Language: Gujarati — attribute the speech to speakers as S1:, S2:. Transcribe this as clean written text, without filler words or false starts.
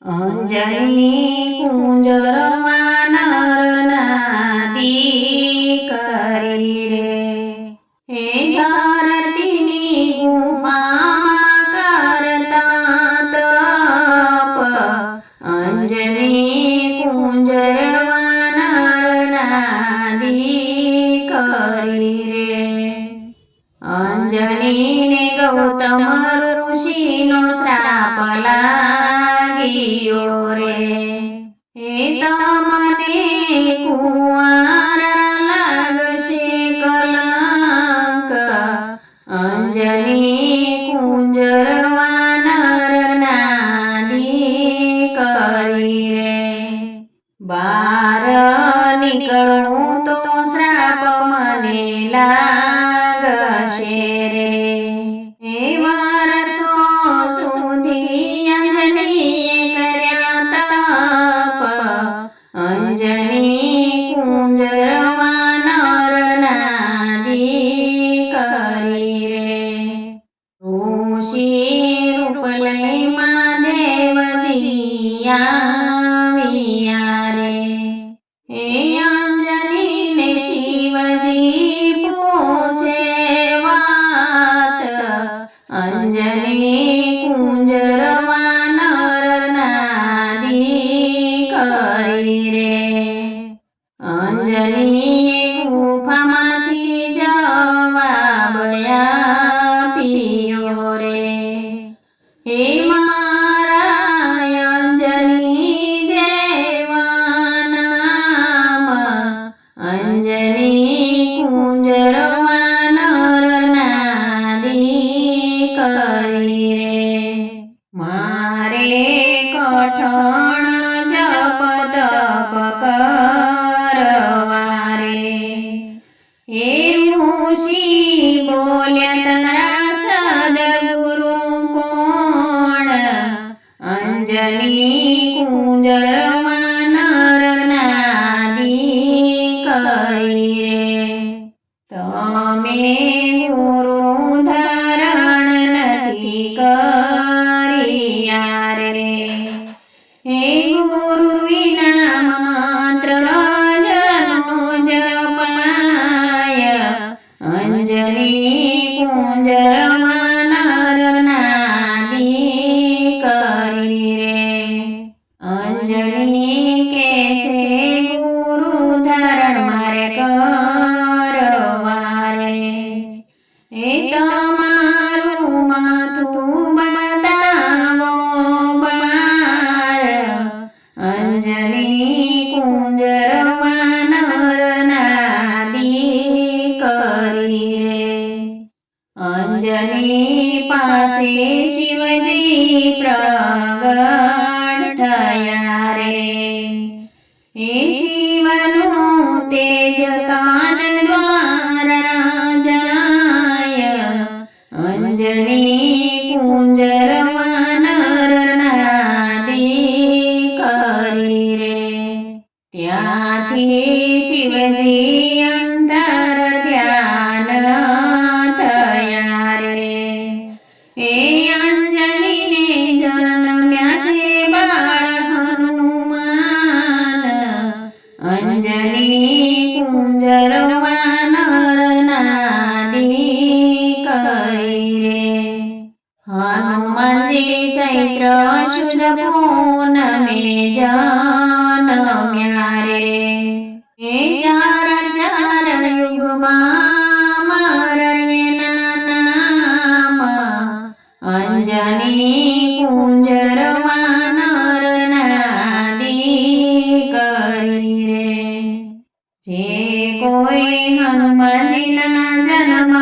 S1: અંજની કુંજરમાં નરનાદી કરી રે હે ધરતીની ગુફામાં કરતા તપ અંજની કુંજરમાં નરનાદી કરી રે અંજનીને ગૌતમ ઋષિનો શ્રાપ લાગ્યો રે હે તમને કુંવાર લાગશે કલંક અંજની કુંજરમાં નરનાદી કરી રે બાર નીકળું તો શ્રાપ મને લાગશે રે હે વર્ષો સુધી અંજનીએ કર્યા તપ અંજની કુંજરમાં નરનાદી કરી રે ઋષિ રૂપ લઈ મહાદેવજી આવ્યા રે હે અંજનીને શિવજી પૂછે વાત અંજની કુંજરમાં નરનાદી કરી રે અંજનીએ ગુફામાંથી જવાબ આપ્યો રે હે મારા અંજની જેવા નામ અંજની કુંજરમાં નરનાદી કરી રે મારે કઠણ જપ તપ કરવા રે હે ઋષિ બોલ્યા તારા સદગુરુ કોણ અંજની કુંજરમાં નરનાદી કરી રે તમે ગુરુ ધારણ નથી કર્યા રે હે ગુરુ વિના માત્ર જનો જપાય અંજની કુંજરમાં નરનાદી કરી રે અંજની કે છે ગુરુ ધારણ મારે કરવા રે હે તમારું માથું બતાવો બાર અંજની કુંજરમાં નરનાદી કરી રે અંજની પાસે શિવજી પ્રગટ થયા રે હે શિવનું તેજ કાન દ્વારા જાય અંજની કુંજરમાં નરનાદી કરી રે ત્યાંથી શિવજી અંતર ધ્યાન થયા રે હે અંજનીને જન્મ્યા છે બાળ હનુમાન અંજની કુંજરમાં નરનાદી કરી રે હનુમાનજી ચૈત્ર શુદ્ધ પૂનમે જન્મ્યા રે હે ચાર યુગમાં મારણ્યના નામ અંજની કુંજરમાં નરનાદી કરી રે જે કોઈ હનુમાનજીના જન્મ